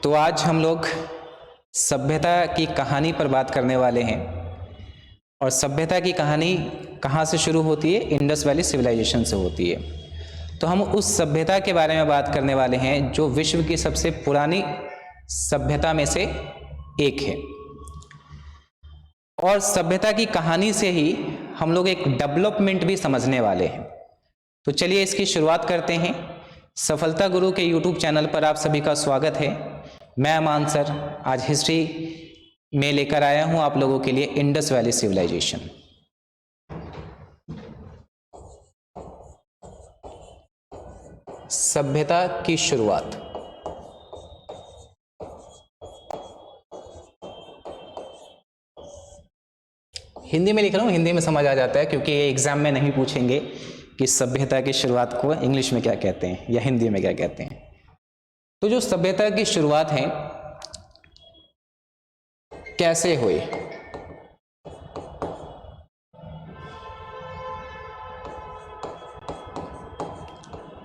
तो आज हम लोग सभ्यता की कहानी पर बात करने वाले हैं। और सभ्यता की कहानी कहाँ से शुरू होती है? इंडस वैली सिविलाइजेशन से होती है। तो हम उस सभ्यता के बारे में बात करने वाले हैं जो विश्व की सबसे पुरानी सभ्यता में से एक है। और सभ्यता की कहानी से ही हम लोग एक डेवलपमेंट भी समझने वाले हैं। तो चलिए इसकी शुरुआत करते हैं। सफलता गुरु के यूट्यूब चैनल पर आप सभी का स्वागत है। मैं अमान सर आज हिस्ट्री में लेकर आया हूं आप लोगों के लिए इंडस वैली सिविलाइजेशन। सभ्यता की शुरुआत। हिंदी में लिख रहा हूँ, हिंदी में समझ आ जाता है क्योंकि एग्जाम में नहीं पूछेंगे कि सभ्यता की शुरुआत को इंग्लिश में क्या कहते हैं या हिंदी में क्या कहते हैं। तो जो सभ्यता की शुरुआत है कैसे हुई?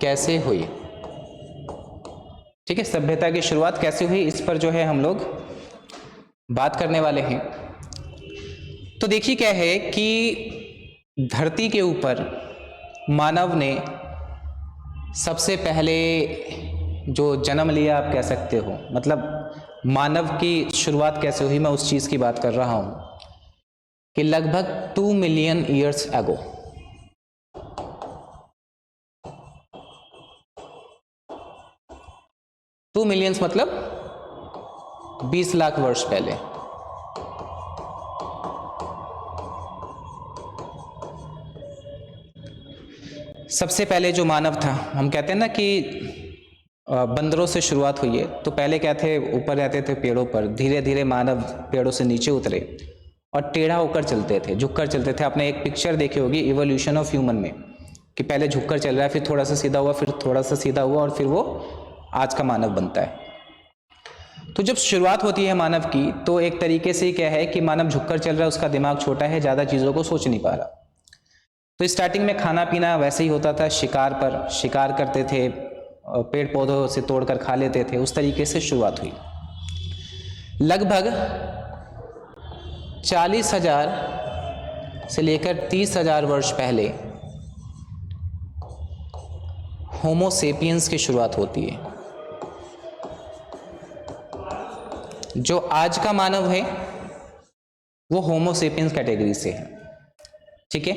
कैसे हुई? ठीक है, सभ्यता की शुरुआत कैसे हुई इस पर जो है हम लोग बात करने वाले हैं। तो देखिए क्या है कि धरती के ऊपर मानव ने सबसे पहले जो जन्म लिया आप कह सकते हो, मतलब मानव की शुरुआत कैसे हुई मैं उस चीज की बात कर रहा हूं कि लगभग 2 million years ago. Two millions मतलब 20 लाख वर्ष पहले। सबसे पहले जो मानव था, हम कहते हैं ना कि बंदरों से शुरुआत हुई है। तो पहले क्या थे, ऊपर रहते थे पेड़ों पर, धीरे धीरे मानव पेड़ों से नीचे उतरे और टेढ़ा होकर चलते थे, झुककर चलते थे। आपने एक पिक्चर देखी होगी इवोल्यूशन ऑफ ह्यूमन में कि पहले झुककर चल रहा है, फिर थोड़ा सा सीधा हुआ, फिर थोड़ा सा सीधा हुआ और फिर वो आज का मानव बनता है। तो जब शुरुआत होती है मानव की तो एक तरीके से क्या है कि मानव झुककर चल रहा है, उसका दिमाग छोटा है, ज़्यादा चीज़ों को सोच नहीं पा रहा। तो स्टार्टिंग में खाना पीना वैसे ही होता था, शिकार करते थे, पेड़ पौधों से तोड़कर खा लेते थे, उस तरीके से शुरुआत हुई। लगभग 40,000 से लेकर 30,000 वर्ष पहले होमो सेपियंस की शुरुआत होती है। जो आज का मानव है वो होमो सेपियंस कैटेगरी से है, ठीक है।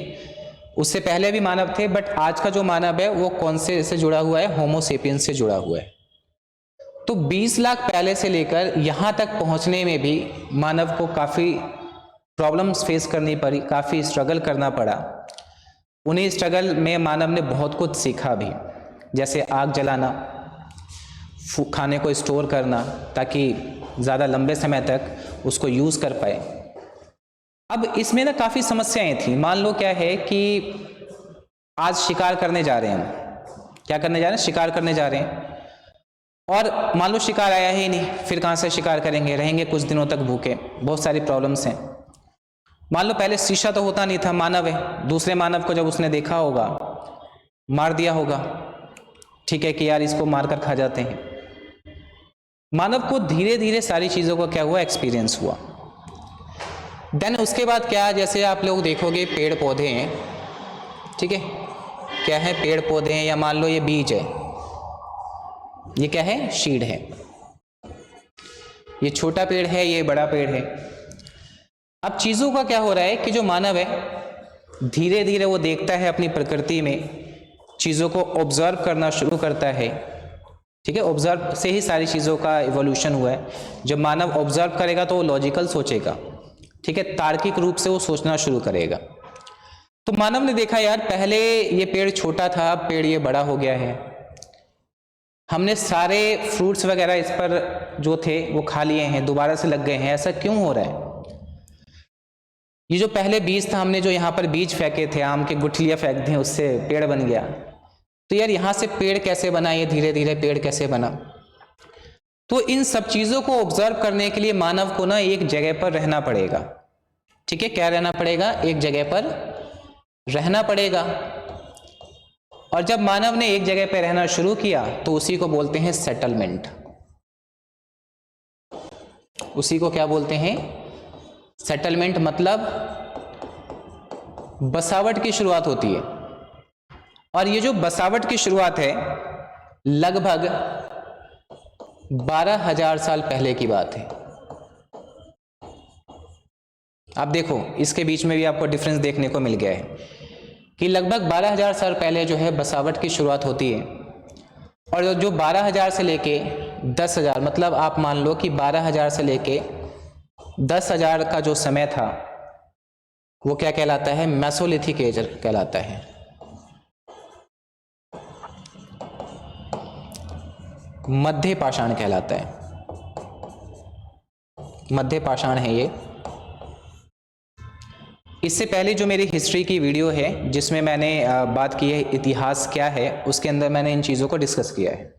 उससे पहले भी मानव थे, बट आज का जो मानव है वो कौन से जुड़ा हुआ है? होमो सेपियंस से जुड़ा हुआ है। तो 20 लाख पहले से लेकर यहां तक पहुंचने में भी मानव को काफी प्रॉब्लम्स फेस करनी पड़ी, काफी स्ट्रगल करना पड़ा। उन्हीं स्ट्रगल में मानव ने बहुत कुछ सीखा भी, जैसे आग जलाना, खाने को स्टोर करना ताकि ज़्यादा लंबे समय तक उसको यूज़ कर पाए। अब इसमें ना काफ़ी समस्याएं थी। मान लो क्या है कि आज शिकार करने जा रहे हैं, हम क्या करने जा रहे हैं? शिकार करने जा रहे हैं, और मान लो शिकार आया ही नहीं, फिर कहाँ से शिकार करेंगे? रहेंगे कुछ दिनों तक भूखे, बहुत सारी प्रॉब्लम्स हैं। मान लो पहले शीशा तो होता नहीं था, मानव है, दूसरे मानव को जब उसने देखा होगा मार दिया होगा, ठीक है कि यार इसको मारकर खा जाते हैं। मानव को धीरे धीरे सारी चीज़ों का क्या हुआ? एक्सपीरियंस हुआ। देन उसके बाद क्या, जैसे आप लोग देखोगे पेड़ पौधे हैं, ठीक है, क्या है? पेड़ पौधे हैं, या मान लो ये बीज है, ये क्या है? सीड है। ये छोटा पेड़ है, ये बड़ा पेड़ है। अब चीज़ों का क्या हो रहा है कि जो मानव है धीरे धीरे वो देखता है अपनी प्रकृति में, चीज़ों को ऑब्जर्व करना शुरू करता है, ठीक है। ऑब्जर्व से ही सारी चीज़ों का इवोल्यूशन हुआ है। जब मानव ऑब्जर्व करेगा तो वो लॉजिकल सोचेगा, ठीक है, तार्किक रूप से वो सोचना शुरू करेगा। तो मानव ने देखा यार पहले ये पेड़ छोटा था, अब पेड़ ये बड़ा हो गया है, हमने सारे फ्रूट्स वगैरह इस पर जो थे वो खा लिए हैं, दोबारा से लग गए हैं, ऐसा क्यों हो रहा है? ये जो पहले बीज था, हमने जो यहाँ पर बीज फेंके थे, आम के गुठलियाँ फेंक दी, उससे पेड़ बन गया। तो यार यहाँ से पेड़ कैसे बना? ये धीरे धीरे पेड़ कैसे बना? तो इन सब चीज़ों को ऑब्जर्व करने के लिए मानव को ना एक जगह पर रहना पड़ेगा, ठीक है। क्या रहना पड़ेगा? एक जगह पर रहना पड़ेगा। और जब मानव ने एक जगह पर रहना शुरू किया तो उसी को बोलते हैं सेटलमेंट। उसी को क्या बोलते हैं? सेटलमेंट, मतलब बसावट की शुरुआत होती है। और ये जो बसावट की शुरुआत है लगभग 12,000 साल पहले की बात है। आप देखो इसके बीच में भी आपको डिफरेंस देखने को मिल गया है कि लगभग 12,000 साल पहले जो है बसावट की शुरुआत होती है। और जो 12,000 से लेके 10,000, मतलब आप मान लो कि 12,000 से लेके 10,000 का जो समय था वो क्या कहलाता है? मेसोलिथिक एज कहलाता है। मध्य पाषाण कहलाता है, मध्य पाषाण है ये। इससे पहले जो मेरी हिस्ट्री की वीडियो है जिसमें मैंने बात की है इतिहास क्या है, उसके अंदर मैंने इन चीज़ों को डिस्कस किया है,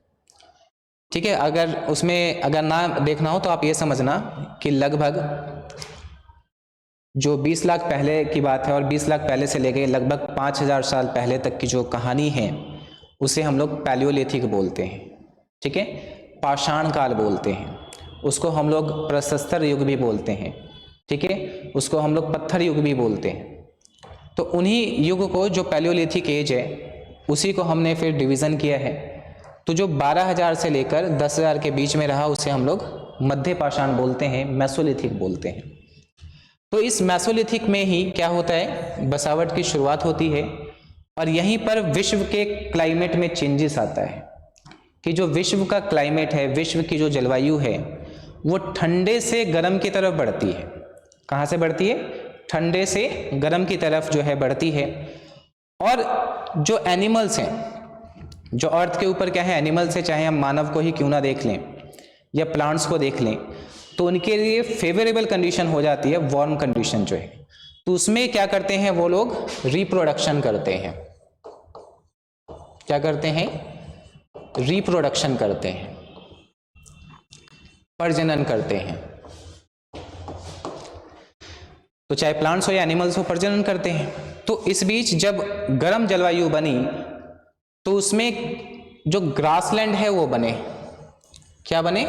ठीक है। अगर उसमें अगर ना देखना हो तो आप ये समझना कि लगभग जो 20 लाख पहले की बात है और 20 लाख पहले से लेके लगभग 5,000 साल पहले तक की जो कहानी है उसे हम लोग पैलियोलिथिक बोलते हैं, ठीक है। पाषाण काल बोलते हैं उसको, हम लोग प्रशस्तर युग भी बोलते हैं, ठीक है। उसको हम लोग पत्थर युग भी बोलते हैं। तो उन्हीं युग को जो पैलियोलिथिक एज है उसी को हमने फिर डिवीज़न किया है। तो जो 12,000 से लेकर 10,000 के बीच में रहा उसे हम लोग मध्य पाषाण बोलते हैं, मेसोलिथिक बोलते हैं। तो इस मेसोलिथिक में ही क्या होता है? बसावट की शुरुआत होती है और यहीं पर विश्व के क्लाइमेट में चेंजेस आता है कि जो विश्व का क्लाइमेट है, विश्व की जो जलवायु है वो ठंडे से गर्म की तरफ बढ़ती है। कहाँ से बढ़ती है? ठंडे से गर्म की तरफ जो है बढ़ती है। और जो एनिमल्स हैं, जो अर्थ के ऊपर क्या है एनिमल्स है, चाहे हम मानव को ही क्यों ना देख लें या प्लांट्स को देख लें, तो उनके लिए फेवरेबल कंडीशन हो जाती है, वार्म कंडीशन जो है। तो उसमें क्या करते हैं वो लोग? रिप्रोडक्शन करते हैं। क्या करते हैं? रिप्रोडक्शन करते हैं, प्रजनन करते हैं। तो चाहे प्लांट्स हो या एनिमल्स हो, प्रजनन करते हैं। तो इस बीच जब गर्म जलवायु बनी तो उसमें जो ग्रासलैंड है वो बने। क्या बने?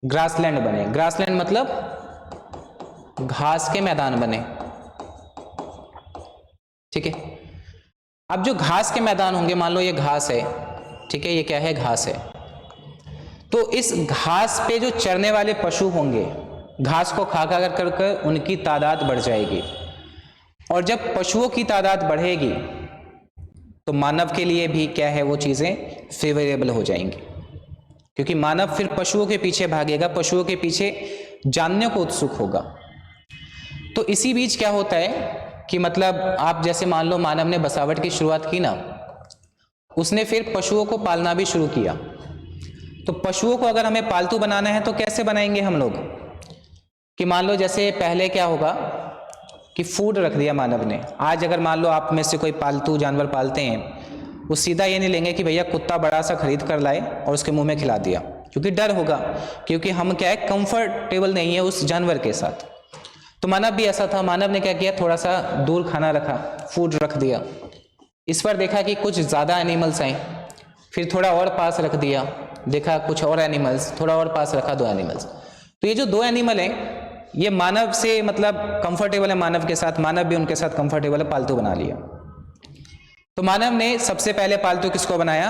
ग्रासलैंड बने। ग्रासलैंड मतलब घास के मैदान बने, ठीक है। अब जो घास के मैदान होंगे, मान लो ये घास है, ठीक है, ये क्या है? घास है। तो इस घास पे जो चरने वाले पशु होंगे, घास को खा खा कर उनकी तादाद बढ़ जाएगी। और जब पशुओं की तादाद बढ़ेगी तो मानव के लिए भी क्या है वो चीज़ें फेवरेबल हो जाएंगी, क्योंकि मानव फिर पशुओं के पीछे भागेगा, पशुओं के पीछे जानने को उत्सुक होगा। तो इसी बीच क्या होता है कि मतलब आप जैसे मान लो मानव ने बसावट की शुरुआत की ना, उसने फिर पशुओं को पालना भी शुरू किया। तो पशुओं को अगर हमें पालतू बनाना है तो कैसे बनाएंगे हम लोग? कि मान लो जैसे पहले क्या होगा कि फूड रख दिया मानव ने। आज अगर मान लो आप में से कोई पालतू जानवर पालते हैं, वो सीधा ये नहीं लेंगे कि भैया कुत्ता बड़ा सा खरीद कर लाए और उसके मुंह में खिला दिया, क्योंकि डर होगा, क्योंकि हम क्या है कंफर्टेबल नहीं है उस जानवर के साथ। तो मानव भी ऐसा था, मानव ने क्या किया, थोड़ा सा दूर खाना रखा, फूड रख दिया। इस पर देखा कि कुछ ज़्यादा एनिमल्स आए, फिर थोड़ा और पास रख दिया, देखा कुछ और एनिमल्स, थोड़ा और पास रखा, 2 एनिमल्स। तो ये जो 2 एनिमल हैं ये मानव से मतलब कंफर्टेबल है, मानव के साथ, मानव भी उनके साथ कंफर्टेबल है, पालतू बना लिया। तो मानव ने सबसे पहले पालतू किसको बनाया?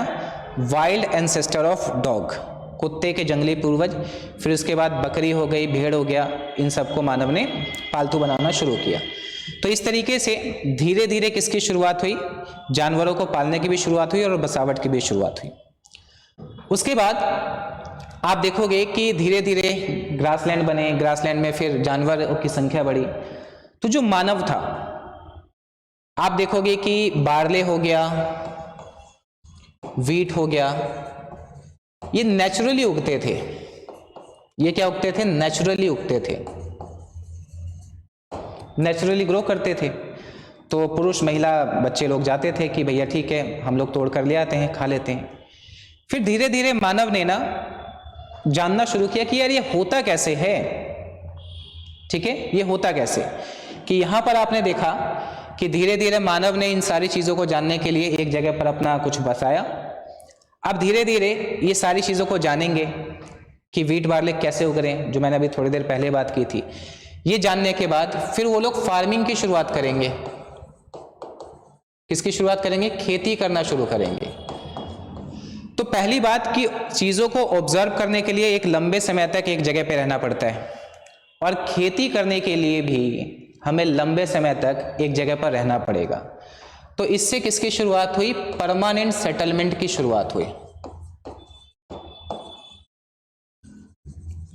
वाइल्ड एंसेस्टर ऑफ डॉग, कुत्ते के जंगली पूर्वज। फिर उसके बाद बकरी हो गई, भेड़ हो गया, इन सबको मानव ने पालतू बनाना शुरू किया। तो इस तरीके से धीरे धीरे किसकी शुरुआत हुई? जानवरों को पालने की भी शुरुआत हुई और बसावट की भी शुरुआत हुई। उसके बाद आप देखोगे कि धीरे धीरे ग्रासलैंड बने, ग्रासलैंड में फिर जानवरों की संख्या बढ़ी। तो जो मानव था, आप देखोगे कि बार्ले हो गया, वीट हो गया, ये नेचुरली उगते थे। ये क्या उगते थे? नेचुरली उगते थे, नेचुरली ग्रो करते थे। तो पुरुष महिला बच्चे लोग जाते थे कि भैया ठीक है हम लोग तोड़ कर ले आते हैं, खा लेते हैं। फिर धीरे धीरे मानव ने ना जानना शुरू किया कि यार ये होता कैसे है, ठीक है, ये होता कैसे। कि यहां पर आपने देखा कि धीरे धीरे मानव ने इन सारी चीजों को जानने के लिए एक जगह पर अपना कुछ बसाया। अब धीरे धीरे ये सारी चीजों को जानेंगे, कि वीट बार्ले कैसे उगरें, जो मैंने अभी थोड़ी देर पहले बात की थी। ये जानने के बाद फिर वो लोग फार्मिंग की शुरुआत करेंगे। किसकी शुरुआत करेंगे? खेती करना शुरू करेंगे। तो पहली बात कि चीज़ों को ऑब्जर्व करने के लिए एक लंबे समय तक एक जगह पे रहना पड़ता है, और खेती करने के लिए भी हमें लंबे समय तक एक जगह पर रहना पड़ेगा। तो इससे किसकी शुरुआत हुई? परमानेंट सेटलमेंट की शुरुआत हुई।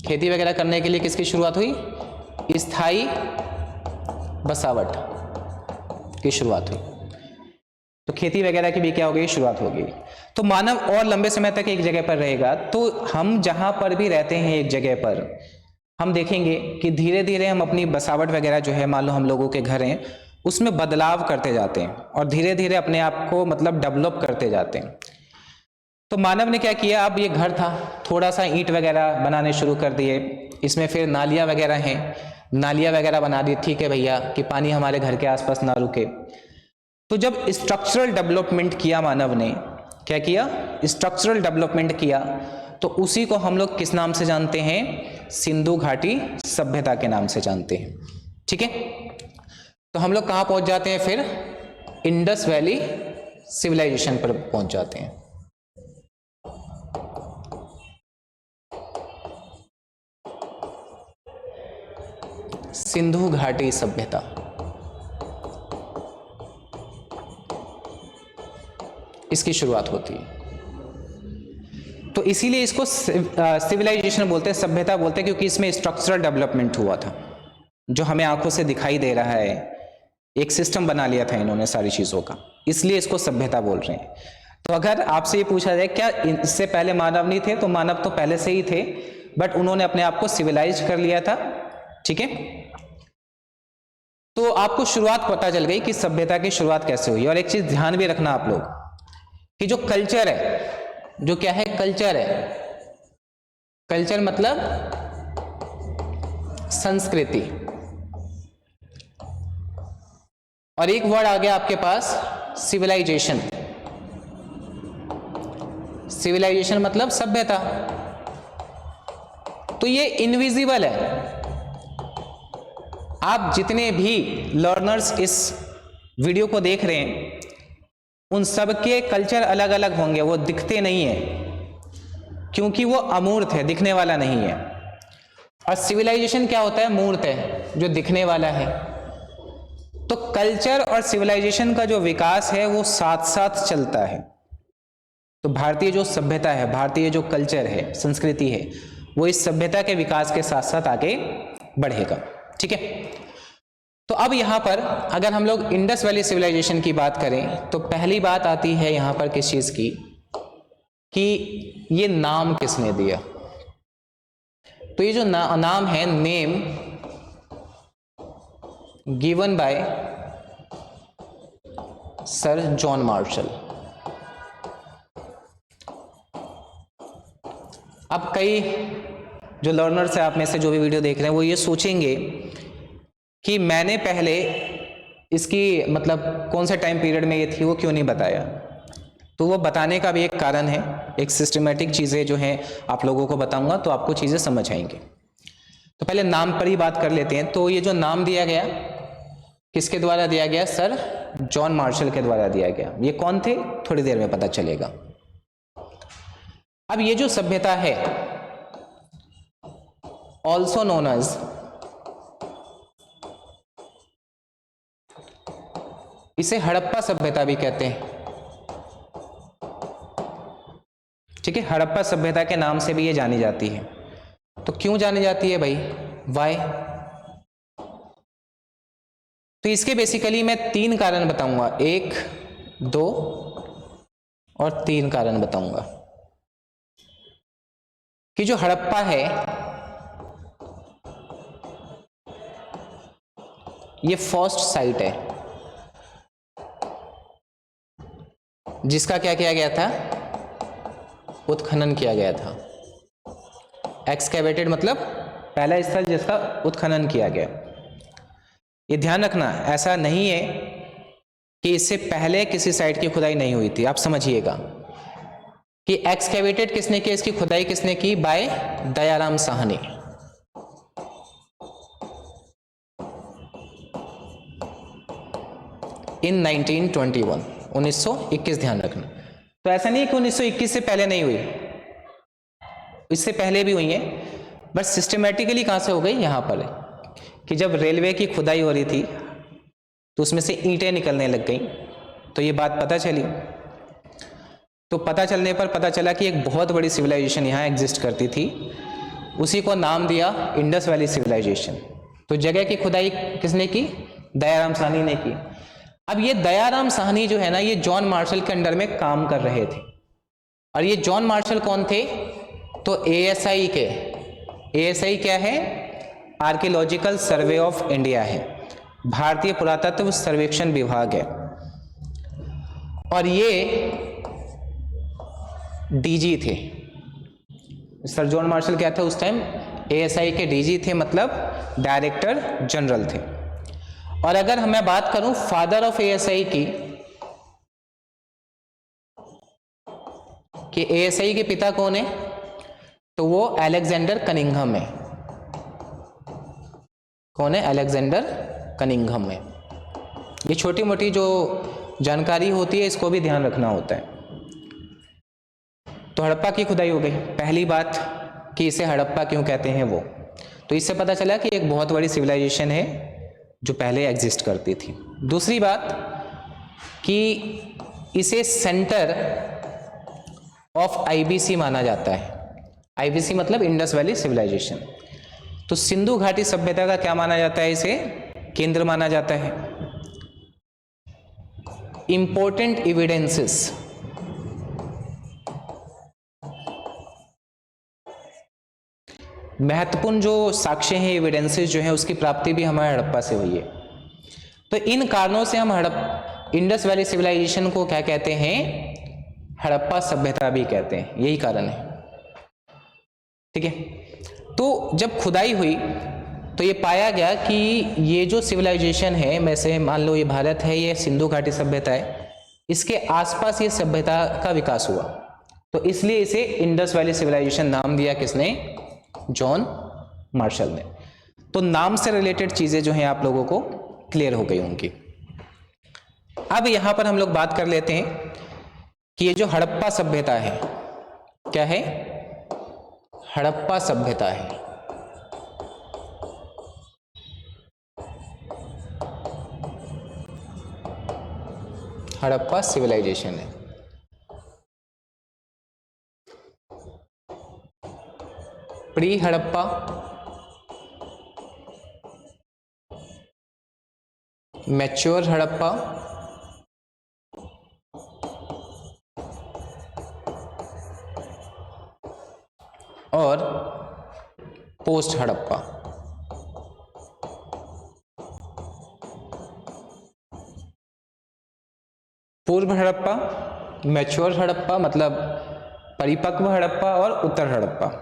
खेती वगैरह करने के लिए किसकी शुरुआत हुई? स्थायी बसावट की शुरुआत हुई। तो खेती वगैरह की भी क्या हो गई? शुरुआत हो गई। तो मानव और लंबे समय तक एक जगह पर रहेगा। तो हम जहां पर भी रहते हैं एक जगह पर, हम देखेंगे कि धीरे धीरे हम अपनी बसावट वगैरह जो है, मान लो हम लोगों के घर हैं, उसमें बदलाव करते जाते हैं और धीरे धीरे अपने आप को मतलब डेवलप करते जाते हैं। तो मानव ने क्या किया? अब ये घर था, थोड़ा सा ईंट वगैरह बनाने शुरू कर दिए, इसमें फिर नालियाँ वगैरह हैं, नालियाँ वगैरह बना दी, ठीक है भैया, कि पानी हमारे घर के आसपास ना रुके। तो जब स्ट्रक्चरल डेवलपमेंट किया मानव ने, क्या किया? स्ट्रक्चरल डेवलपमेंट किया। तो उसी को हम लोग किस नाम से जानते हैं? सिंधु घाटी सभ्यता के नाम से जानते हैं। ठीक है, तो हम लोग कहाँ पहुंच जाते हैं फिर? इंडस वैली सिविलाइजेशन पर पहुंच जाते हैं। सिंधु घाटी सभ्यता, इसकी शुरुआत होती है। तो इसीलिए इसको सिविलाइजेशन बोलते हैं, सभ्यता बोलते हैं, क्योंकि इसमें स्ट्रक्चरल डेवलपमेंट हुआ था जो हमें आंखों से दिखाई दे रहा है। एक सिस्टम बना लिया था इन्होंने सारी चीजों का, इसलिए इसको सभ्यता बोल रहे हैं। तो अगर आपसे ये पूछा जाए क्या इससे पहले मानव नहीं थे, तो मानव तो पहले से ही थे, बट उन्होंने अपने आप को सिविलाइज कर लिया था। ठीक है, तो आपको शुरुआत पता चल गई कि सभ्यता की शुरुआत कैसे हुई। और एक चीज ध्यान भी रखना आप लोग कि जो कल्चर है, जो क्या है? कल्चर है। कल्चर मतलब संस्कृति। और एक वर्ड आ गया आपके पास, सिविलाइजेशन। सिविलाइजेशन मतलब सभ्यता। तो ये इनविजिबल है। आप जितने भी लर्नर्स इस वीडियो को देख रहे हैं, उन सब के कल्चर अलग अलग होंगे, वो दिखते नहीं है, क्योंकि वो अमूर्त है, दिखने वाला नहीं है। और सिविलाइजेशन क्या होता है? मूर्त है, जो दिखने वाला है। तो कल्चर और सिविलाइजेशन का जो विकास है वो साथ साथ चलता है। तो भारतीय जो सभ्यता है, भारतीय जो कल्चर है, संस्कृति है, वो इस सभ्यता के विकास के साथ साथ आगे बढ़ेगा। ठीक है, तो अब यहां पर अगर हम लोग इंडस वैली सिविलाइजेशन की बात करें, तो पहली बात आती है यहां पर किस चीज की, कि ये नाम किसने दिया। तो ये जो नाम है, name given by sir John Marshall. अब कई जो लर्नर्स है आप में से, जो भी वीडियो देख रहे हैं, वो ये सोचेंगे कि मैंने पहले इसकी मतलब कौन से टाइम पीरियड में ये थी, वो क्यों नहीं बताया। तो वो बताने का भी एक कारण है, एक सिस्टमेटिक चीज़ें जो हैं आप लोगों को बताऊंगा, तो आपको चीज़ें समझ आएंगी। तो पहले नाम पर ही बात कर लेते हैं। तो ये जो नाम दिया गया, किसके द्वारा दिया गया? सर जॉन मार्शल के द्वारा दिया गया। ये कौन थे? थोड़ी देर में पता चलेगा। अब ये जो सभ्यता है, ऑल्सो नोन एज, इसे हड़प्पा सभ्यता भी कहते हैं। ठीक है, हड़प्पा सभ्यता के नाम से भी ये जानी जाती है। तो क्यों जानी जाती है भाई? वाई? तो इसके बेसिकली मैं 3 कारण बताऊंगा, 1, 2 और 3 कारण बताऊंगा कि जो हड़प्पा है ये फर्स्ट साइट है जिसका क्या किया गया था? उत्खनन किया गया था। एक्सकेवेटेड मतलब पहला स्थल जिसका उत्खनन किया गया। ये ध्यान रखना, ऐसा नहीं है कि इससे पहले किसी साइट की खुदाई नहीं हुई थी, आप समझिएगा। कि एक्सकेवेटेड किसने किया, इसकी खुदाई किसने की, बाय दयाराम साहनी। इन 1921, 1921 ध्यान रखना। तो ऐसा नहीं है कि 1921 से पहले नहीं हुई, इससे पहले भी हुई है, बट सिस्टमेटिकली कहां से हो गई, यहां पर है कि जब रेलवे की खुदाई हो रही थी तो उसमें से ईंटें निकलने लग गई, तो ये बात पता चली। तो पता चलने पर पता चला कि एक बहुत बड़ी सिविलाइजेशन यहाँ एग्जिस्ट करती थी, उसी को नाम दिया इंडस वैली सिविलाइजेशन। तो जगह की खुदाई किसने की, दयाराम साहनी ने की। अब ये दयाराम साहनी जो है ना, ये जॉन मार्शल के अंडर में काम कर रहे थे। और ये जॉन मार्शल कौन थे, तो एएसआई के, एएसआई क्या है, आर्कियोलॉजिकल सर्वे ऑफ इंडिया है, भारतीय पुरातत्व सर्वेक्षण विभाग है। और ये डीजी थे, सर जॉन मार्शल क्या थे उस टाइम, एएसआई के डीजी थे, मतलब डायरेक्टर जनरल थे। और अगर मैं बात करूं फादर ऑफ एएसआई की, कि एएसआई के पिता कौन है, तो वो अलेक्जेंडर कनिंघम है। कौन है, अलेक्जेंडर कनिंघम है। ये छोटी मोटी जो जानकारी होती है इसको भी ध्यान रखना होता है। तो हड़प्पा की खुदाई हो गई। पहली बात कि इसे हड़प्पा क्यों कहते हैं वो, तो इससे पता चला कि एक बहुत बड़ी सिविलाइजेशन है जो पहले एग्जिस्ट करती थी। दूसरी बात कि इसे सेंटर ऑफ आईबीसी माना जाता है। आईबीसी मतलब इंडस वैली सिविलाइजेशन। तो सिंधु घाटी सभ्यता का क्या माना जाता है, इसे केंद्र माना जाता है। इंपॉर्टेंट एविडेंसेस, महत्वपूर्ण जो साक्ष्य हैं, एविडेंसेस जो हैं, उसकी प्राप्ति भी हमारे हड़प्पा से हुई है। तो इन कारणों से हम इंडस वैली सिविलाइजेशन को क्या कहते हैं, हड़प्पा सभ्यता भी कहते हैं, यही कारण है। ठीक है। तो जब खुदाई हुई तो ये पाया गया कि ये जो सिविलाइजेशन है, वैसे मान लो ये भारत है, ये सिंधु घाटी सभ्यता है, इसके आसपास ये सभ्यता का विकास हुआ, तो इसलिए इसे इंडस वैली सिविलाइजेशन नाम दिया किसने, जॉन मार्शल ने। तो नाम से रिलेटेड चीजें जो हैं आप लोगों को क्लियर हो गई होंगी। अब यहां पर हम लोग बात कर लेते हैं कि ये जो हड़प्पा सभ्यता है, क्या है, हड़प्पा सभ्यता है। हड़प्पा सिविलाइजेशन है। प्री हड़प्पा, मैच्योर हड़प्पा और पोस्ट हड़प्पा। पूर्व हड़प्पा, मैच्योर हड़प्पा मतलब परिपक्व हड़प्पा, और उत्तर हड़प्पा।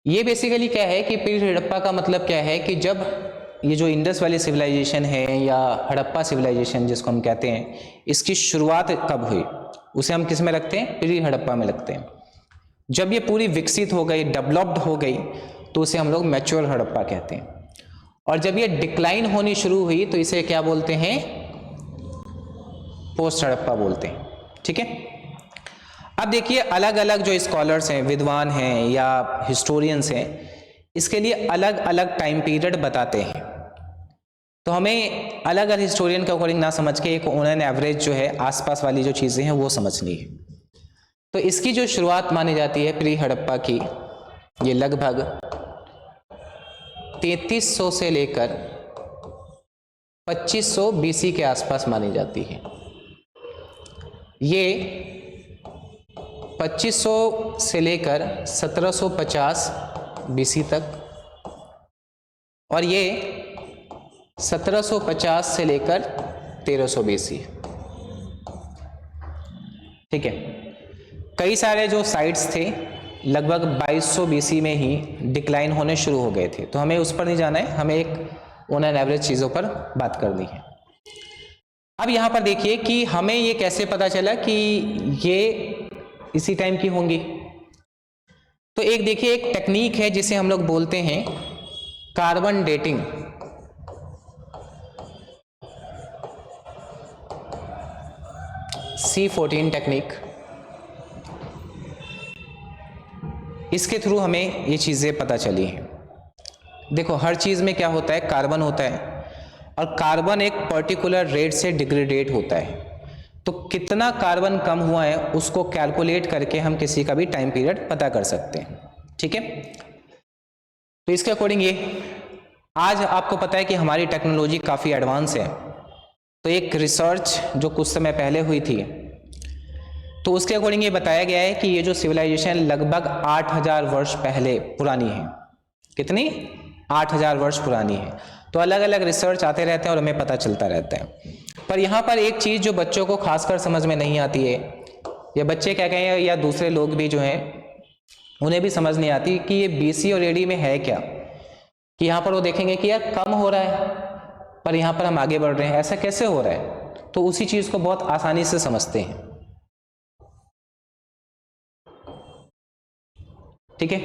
ये बेसिकली क्या है कि प्री हड़प्पा का मतलब क्या है कि जब ये जो इंडस वैली सिविलाइजेशन है या हड़प्पा सिविलाइजेशन जिसको हम कहते हैं, इसकी शुरुआत कब हुई, उसे हम किस में रखते हैं, प्री हड़प्पा में रखते हैं। जब ये पूरी विकसित हो गई, डेवलप्ड हो गई, तो उसे हम लोग मैच्योर हड़प्पा कहते हैं। और जब ये डिक्लाइन होनी शुरू हुई तो इसे क्या बोलते हैं, पोस्ट हड़प्पा बोलते हैं। ठीक है। अब देखिए अलग अलग जो स्कॉलर्स हैं, विद्वान हैं या हिस्टोरियंस हैं, इसके लिए अलग अलग टाइम पीरियड बताते हैं। तो हमें अलग अलग हिस्टोरियन के अकॉर्डिंग ना समझ के एक ऑन एन एवरेज जो है आसपास वाली जो चीज़ें हैं वो समझनी है। तो इसकी जो शुरुआत मानी जाती है प्री हड़प्पा की, ये लगभग 3300 से लेकर 2500 बीसी के आसपास मानी जाती है। ये 2500 से लेकर 1750 बीसी तक, और ये 1750 से लेकर 1300 बीसी। ठीक है। कई सारे जो साइट्स थे लगभग 2200 बीसी में ही डिक्लाइन होने शुरू हो गए थे। तो हमें उस पर नहीं जाना है, हमें एक ऑन एन एवरेज चीज़ों पर बात करनी है। अब यहाँ पर देखिए कि हमें ये कैसे पता चला कि ये इसी टाइम की होंगी। तो एक देखिए एक टेक्निक है जिसे हम लोग बोलते हैं कार्बन डेटिंग। C14 technique. इसके थ्रू हमें ये चीज़ें पता चली हैं। देखो हर चीज़ में क्या होता है, कार्बन होता है और कार्बन एक पर्टिकुलर रेट से डिग्रेडेट होता है। तो कितना कार्बन कम हुआ है उसको कैलकुलेट करके हम किसी का भी टाइम पीरियड पता कर सकते हैं। ठीक है, तो इसके अकॉर्डिंग ये आज आपको पता है कि हमारी टेक्नोलॉजी काफ़ी एडवांस है। तो एक रिसर्च जो कुछ समय पहले हुई थी तो उसके अकॉर्डिंग ये बताया गया है कि ये जो सिविलाइजेशन लगभग 8000 वर्ष पहले पुरानी है। कितनी? 8000 वर्ष पुरानी है। तो अलग अलग रिसर्च आते रहते हैं और हमें पता चलता रहता है। पर यहाँ पर एक चीज़ जो बच्चों को खासकर समझ में नहीं आती है, या बच्चे क्या कहें या दूसरे लोग भी जो हैं उन्हें भी समझ नहीं आती कि ये BC और AD में है क्या। कि यहाँ पर वो देखेंगे कि यार कम हो रहा है पर यहाँ पर हम आगे बढ़ रहे हैं, ऐसा कैसे हो रहा है। तो उसी चीज़ को बहुत आसानी से समझते हैं। ठीक है,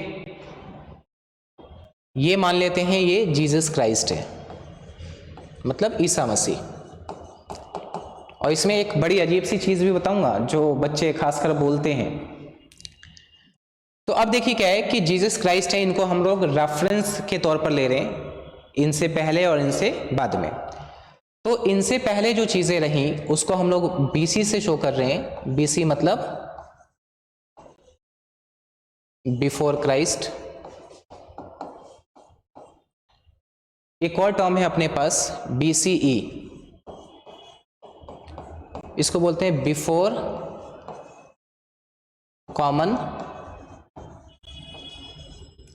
ये मान लेते हैं ये जीसस क्राइस्ट है, मतलब ईसा मसीह। और इसमें एक बड़ी अजीब सी चीज़ भी बताऊंगा जो बच्चे खासकर बोलते हैं। तो अब देखिए क्या है कि जीसस क्राइस्ट है, इनको हम लोग रेफरेंस के तौर पर ले रहे हैं, इनसे पहले और इनसे बाद में। तो इनसे पहले जो चीज़ें रहीं उसको हम लोग BC से शो कर रहे हैं। BC मतलब बिफोर क्राइस्ट। एक और टर्म है अपने पास BCE, इसको बोलते हैं before common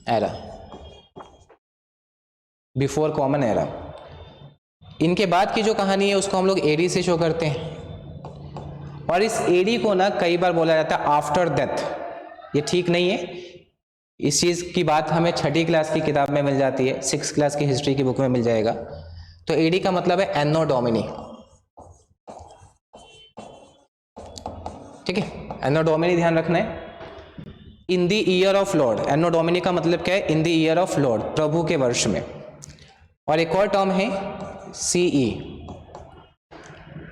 era. Before common era. इनके बाद की जो कहानी है उसको हम लोग AD से शो करते हैं। और इस AD को ना कई बार बोला जाता है आफ्टर डेथ। ये ठीक नहीं है। इस चीज़ की बात हमें 6ठी क्लास की किताब में मिल जाती है, 6th क्लास की हिस्ट्री की बुक में मिल जाएगा। तो AD का मतलब है एनो डोमिनी। ठीक है, एनो डोमिनी ध्यान रखना है। In the year of Lord, anno Domini का मतलब क्या है? In the year of Lord, प्रभु के वर्ष में। और एक और टर्म है CE,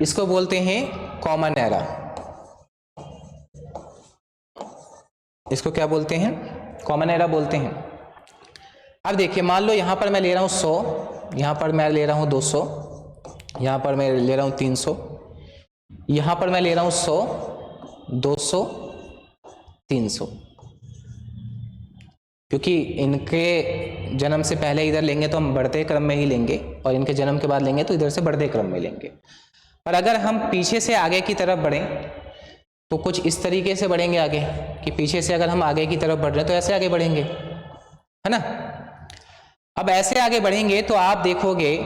इसको बोलते हैं कॉमन एरा। इसको क्या बोलते हैं? कॉमन एरा बोलते हैं। अब देखिए मान लो यहां पर मैं ले रहा हूं 100, यहां पर मैं ले रहा हूं 200, यहां पर मैं ले रहा हूं 300, यहां पर मैं ले रहा हूं 100, 200, 300। क्योंकि इनके जन्म से पहले इधर लेंगे तो हम बढ़ते क्रम में ही लेंगे और इनके जन्म के बाद लेंगे तो इधर से बढ़ते क्रम में लेंगे। पर अगर हम पीछे से आगे की तरफ बढ़ें तो कुछ इस तरीके से बढ़ेंगे आगे, कि पीछे से अगर हम आगे की तरफ बढ़ रहे हैं तो ऐसे आगे बढ़ेंगे, है ना। अब ऐसे आगे बढ़ेंगे तो आप देखोगे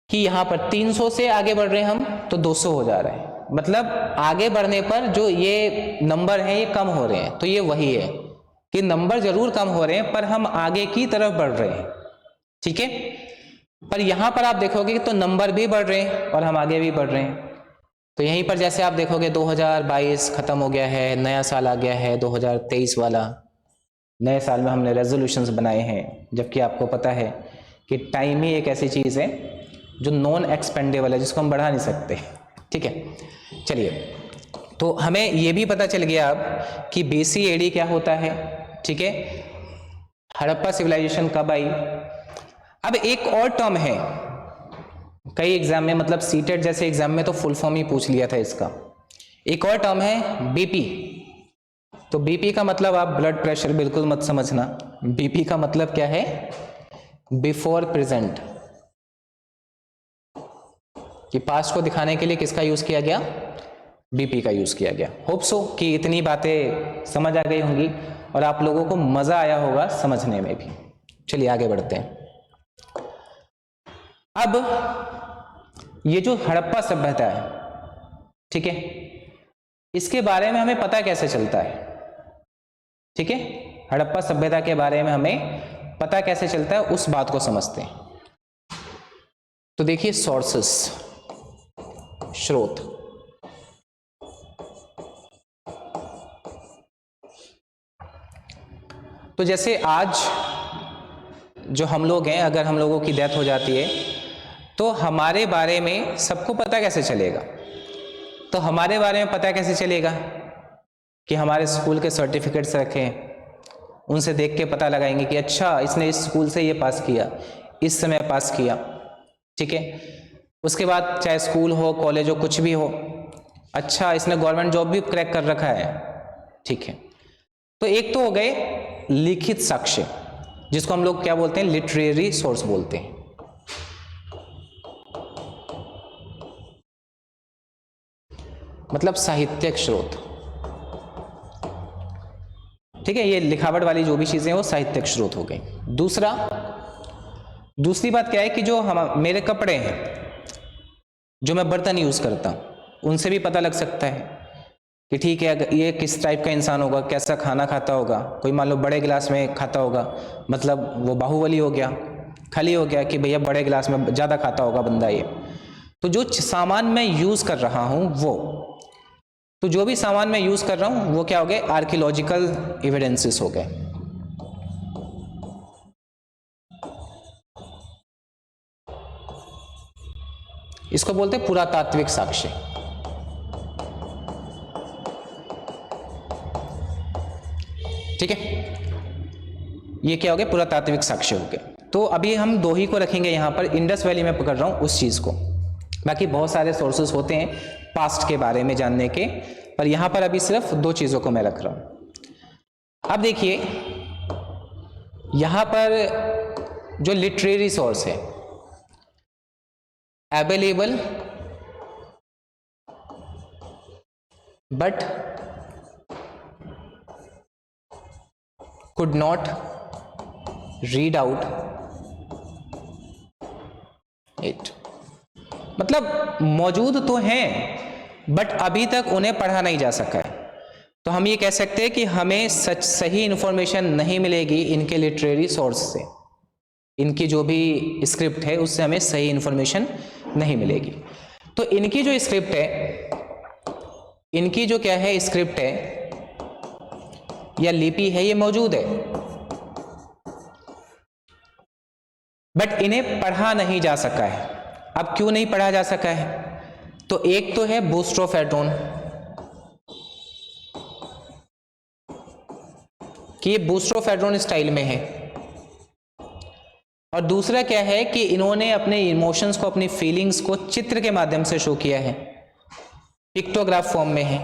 कि यहां पर 300 से आगे बढ़ रहे हैं हम तो 200 हो जा रहा है। मतलब आगे बढ़ने पर जो ये नंबर है ये कम हो रहे हैं। तो ये वही है कि नंबर जरूर कम हो रहे हैं पर हम आगे की तरफ बढ़ रहे हैं। ठीक है, पर यहां पर आप देखोगे तो नंबर भी बढ़ रहे हैं और हम आगे भी बढ़ रहे हैं। तो यहीं पर जैसे आप देखोगे 2022 खत्म हो गया है, नया साल आ गया है 2023 वाला। नए साल में हमने रेजोल्यूशंस बनाए हैं, जबकि आपको पता है कि टाइम ही एक ऐसी चीज़ है जो नॉन एक्सपेंडेबल है, जिसको हम बढ़ा नहीं सकते। ठीक है, चलिए, तो हमें ये भी पता चल गया अब कि BC AD क्या होता है। ठीक है, हड़प्पा सिविलाइजेशन कब आई। अब एक और टर्म है, कई एग्जाम में, मतलब सीटेट जैसे एग्जाम में तो फुल फॉर्म ही पूछ लिया था इसका। एक और टर्म है BP। तो BP का मतलब आप ब्लड प्रेशर बिल्कुल मत समझना। BP का मतलब क्या है? Before present. कि पास्ट को दिखाने के लिए किसका यूज किया गया? BP का यूज किया गया। होप सो कि इतनी बातें समझ आ गई होंगी और आप लोगों को मजा आया होगा समझने में भी। चलिए आगे बढ़ते हैं। अब ये जो हड़प्पा सभ्यता है, ठीक है, इसके बारे में हमें पता कैसे चलता है? ठीक है, हड़प्पा सभ्यता के बारे में हमें पता कैसे चलता है उस बात को समझते हैं। तो देखिए सोर्सेस, स्रोत। तो जैसे आज जो हम लोग हैं, अगर हम लोगों की डेथ हो जाती है तो हमारे बारे में सबको पता कैसे चलेगा? तो हमारे बारे में पता कैसे चलेगा कि हमारे स्कूल के सर्टिफिकेट्स रखें, उनसे देख के पता लगाएंगे कि अच्छा इसने इस स्कूल से ये पास किया, इस समय पास किया, ठीक है। उसके बाद चाहे स्कूल हो, कॉलेज हो, कुछ भी हो, अच्छा इसने गवर्नमेंट जॉब भी क्रैक कर रखा है, ठीक है। तो एक तो हो गए लिखित साक्ष्य, जिसको हम लोग क्या बोलते हैं, लिटरेरी सोर्स बोलते हैं। मतलब साहित्यिक स्रोत, ठीक है। ये लिखावट वाली जो भी चीजें वो साहित्यिक स्रोत हो गई। दूसरी बात क्या है कि जो हम मेरे कपड़े हैं, जो मैं बर्तन यूज करता हूं, उनसे भी पता लग सकता है कि ठीक है ये किस टाइप का इंसान होगा, कैसा खाना खाता होगा। कोई मान लो बड़े गिलास में खाता होगा, मतलब वो बाहुबली हो गया, खली हो गया कि भैया बड़े गिलास में ज़्यादा खाता होगा बंदा ये। तो जो सामान मैं यूज़ कर रहा हूँ तो जो भी सामान मैं यूज़ कर रहा हूँ वो क्या हो गए, आर्कियोलॉजिकल एविडेंसेस हो गए। इसको बोलते हैं पुरातात्विक साक्ष्य। ठीक है, ये क्या हो गया, पुरातात्विक साक्ष्य हो गया। तो अभी हम दो ही को रखेंगे यहाँ पर, इंडस वैली में पकड़ रहा हूँ उस चीज़ को। बाकी बहुत सारे सोर्सेस होते हैं पास्ट के बारे में जानने के, पर यहाँ पर अभी सिर्फ दो चीज़ों को मैं रख रहा हूँ। अब देखिए यहाँ पर जो लिटरेरी सोर्स है, available but could not read out it, मतलब मौजूद तो हैं बट अभी तक उन्हें पढ़ा नहीं जा सका है। तो हम ये कह सकते हैं कि हमें सही इंफॉर्मेशन नहीं मिलेगी इनके लिटरेरी सोर्स से, इनकी जो भी स्क्रिप्ट है उससे हमें सही इंफॉर्मेशन नहीं मिलेगी। तो इनकी जो स्क्रिप्ट है, इनकी जो क्या है स्क्रिप्ट है या लिपि है, ये मौजूद है बट इन्हें पढ़ा नहीं जा सका है। अब क्यों नहीं पढ़ा जा सका है? तो एक तो है बूस्ट्रोफेटोन कि ये बूस्ट्रोफेटोन स्टाइल में है, और दूसरा क्या है कि इन्होंने अपने इमोशंस को, अपनी फीलिंग्स को चित्र के माध्यम से शो किया है, पिक्टोग्राफ फॉर्म में है।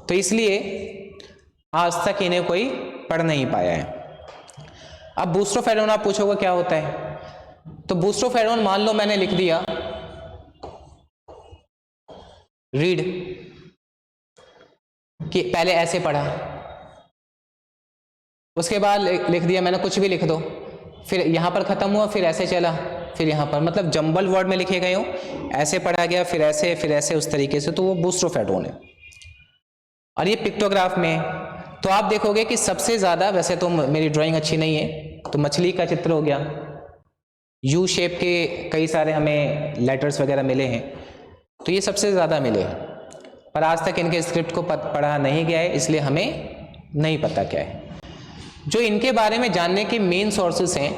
तो इसलिए आज तक इन्हें कोई पढ़ नहीं पाया है। अब बूस्ट्रोफेटोन आप पूछोगे क्या होता है, तो बूस्ट्रोफेटोन मान लो मैंने लिख दिया रीड, कि पहले ऐसे पढ़ा, उसके बाद लिख दिया मैंने, कुछ भी लिख दो, फिर यहां पर खत्म हुआ, फिर ऐसे चला, फिर यहां पर, मतलब जंबल वर्ड में लिखे गए हो, ऐसे पढ़ा गया, फिर ऐसे उस तरीके से, तो वो बूस्ट्रोफेटोन है। और ये पिक्टोग्राफ में, तो आप देखोगे कि सबसे ज्यादा, वैसे तो मेरी ड्राइंग अच्छी नहीं है, तो मछली का चित्र हो गया, यू शेप के कई सारे हमें लेटर्स वगैरह मिले हैं, तो ये सबसे ज़्यादा मिले, पर आज तक इनके स्क्रिप्ट को पढ़ा नहीं गया है, इसलिए हमें नहीं पता क्या है। जो इनके बारे में जानने के मेन सोर्सेस हैं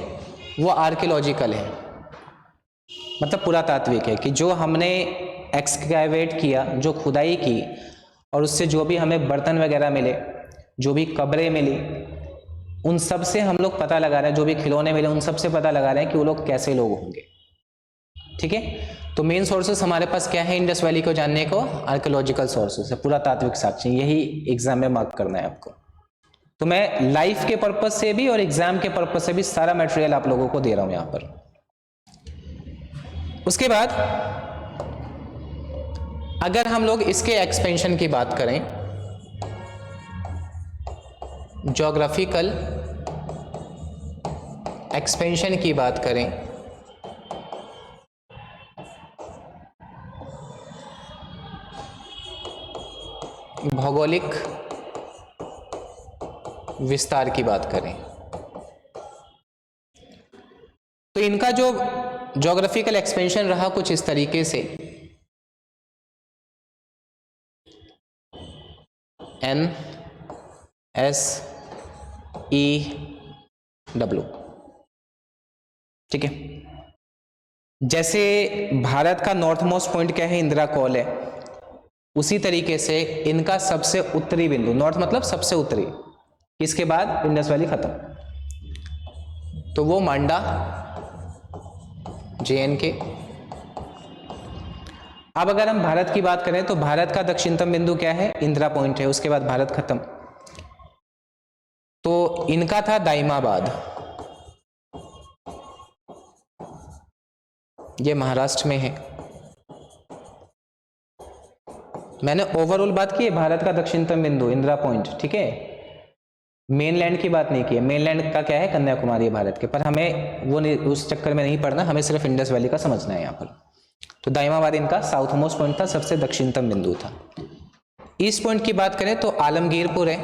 वो आर्कियोलॉजिकल है, मतलब पुरातात्विक है, कि जो हमने एक्सकैवेट किया, जो खुदाई की, और उससे जो भी हमें बर्तन वगैरह मिले, जो भी कब्रें मिली, उन सब से हम लोग पता लगा रहे हैं, जो भी खिलौने मिले उन सब से पता लगा रहे हैं कि वो लोग कैसे लोग होंगे। ठीक है, तो मेन सोर्सेस हमारे पास क्या है इंडस वैली को जानने को, आर्कियोलॉजिकल सोर्सेस है, पुरातात्विक साक्ष्य, यही एग्जाम में मार्क करना है आपको। तो मैं लाइफ के पर्पज से भी और एग्जाम के पर्पज से भी सारा मटेरियल आप लोगों को दे रहा हूं यहां पर। उसके बाद अगर हम लोग इसके एक्सपेंशन की बात करें, ज्योग्राफिकल एक्सपेंशन की बात करें, भौगोलिक विस्तार की बात करें, तो इनका जो ज्योग्राफिकल एक्सपेंशन रहा कुछ इस तरीके से, NS डब्ल्यू। ठीक है, जैसे भारत का नॉर्थ मोस्ट पॉइंट क्या है, इंदिरा कॉल है, उसी तरीके से इनका सबसे उत्तरी बिंदु, नॉर्थ मतलब सबसे उत्तरी, इसके बाद इंडस वैली खत्म, तो वो मांडा JNK। अब अगर हम भारत की बात करें तो भारत का दक्षिणतम बिंदु क्या है, इंदिरा पॉइंट है, उसके बाद भारत खत्म, तो इनका था दाइमाबाद, ये महाराष्ट्र में है। मैंने ओवरऑल बात की है भारत का दक्षिणतम बिंदु इंदिरा पॉइंट, ठीक है, मेनलैंड की बात नहीं की है, मेनलैंड का क्या है, कन्याकुमारी है भारत के, पर हमें वो नहीं, उस चक्कर में नहीं पड़ना, हमें सिर्फ इंडस वैली का समझना है यहाँ पर। तो दाइमाबाद इनका साउथ मोस्ट पॉइंट था, सबसे दक्षिणतम बिंदु था। ईस्ट पॉइंट की बात करें तो आलमगीरपुर है,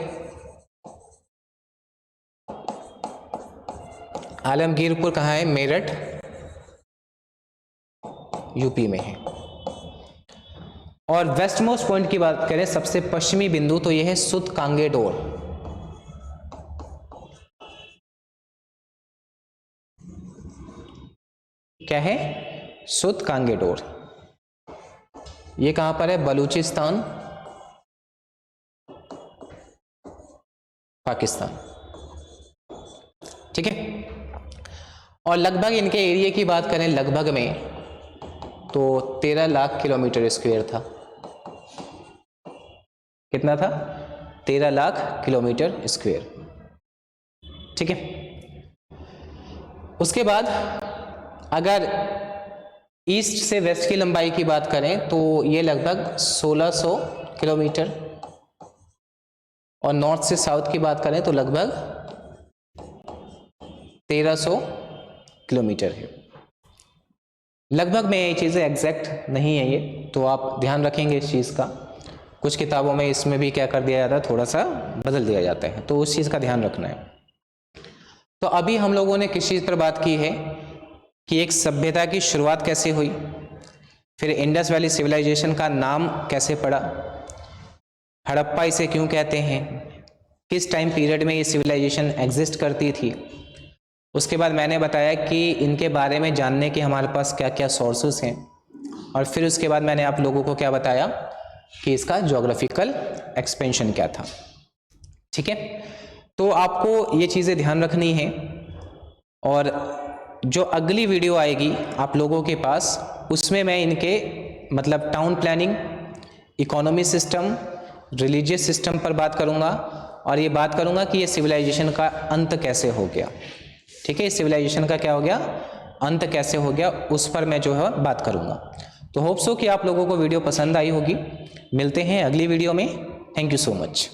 आलमगीरपुर कहाँ है, मेरठ यूपी में है। और वेस्ट मोस्ट पॉइंट की बात करें, सबसे पश्चिमी बिंदु, तो यह है सुतकांगेडोर, क्या है, सुतकांगेडोर, ये कहां पर है, बलूचिस्तान पाकिस्तान। ठीक है, और लगभग इनके एरिया की बात करें लगभग में तो 13 लाख किलोमीटर स्क्वायर था। कितना था, 13 लाख किलोमीटर स्क्वायर। ठीक है, उसके बाद अगर ईस्ट से वेस्ट की लंबाई की बात करें तो ये लगभग 1600 किलोमीटर, और नॉर्थ से साउथ की बात करें तो लगभग 1300 किलोमीटर है। लगभग में ये चीज़ें एग्जैक्ट नहीं है ये, तो आप ध्यान रखेंगे इस चीज़ का। कुछ किताबों में इसमें भी क्या कर दिया जाता है, थोड़ा सा बदल दिया जाता है, तो उस चीज़ का ध्यान रखना है। तो अभी हम लोगों ने किस चीज़ पर बात की है कि एक सभ्यता की शुरुआत कैसे हुई, फिर इंडस वैली सिविलाइजेशन का नाम कैसे पड़ा, हड़प्पा इसे क्यों कहते हैं, किस टाइम पीरियड में ये सिविलाइजेशन एग्जिस्ट करती थी। उसके बाद मैंने बताया कि इनके बारे में जानने के हमारे पास क्या क्या सोर्सेस हैं, और फिर उसके बाद मैंने आप लोगों को क्या बताया कि इसका ज्योग्राफिकल एक्सपेंशन क्या था। ठीक है, तो आपको ये चीज़ें ध्यान रखनी है, और जो अगली वीडियो आएगी आप लोगों के पास, उसमें मैं इनके मतलब town planning, economy system, religious system पर बात करूंगा, और ये बात करूंगा कि ये सिविलाइजेशन का अंत कैसे हो गया। ठीक है, सिविलाइजेशन का क्या हो गया, अंत कैसे हो गया, उस पर मैं जो है बात करूंगा। तो होप सो कि आप लोगों को वीडियो पसंद आई होगी। मिलते हैं अगली वीडियो में। Thank you so much.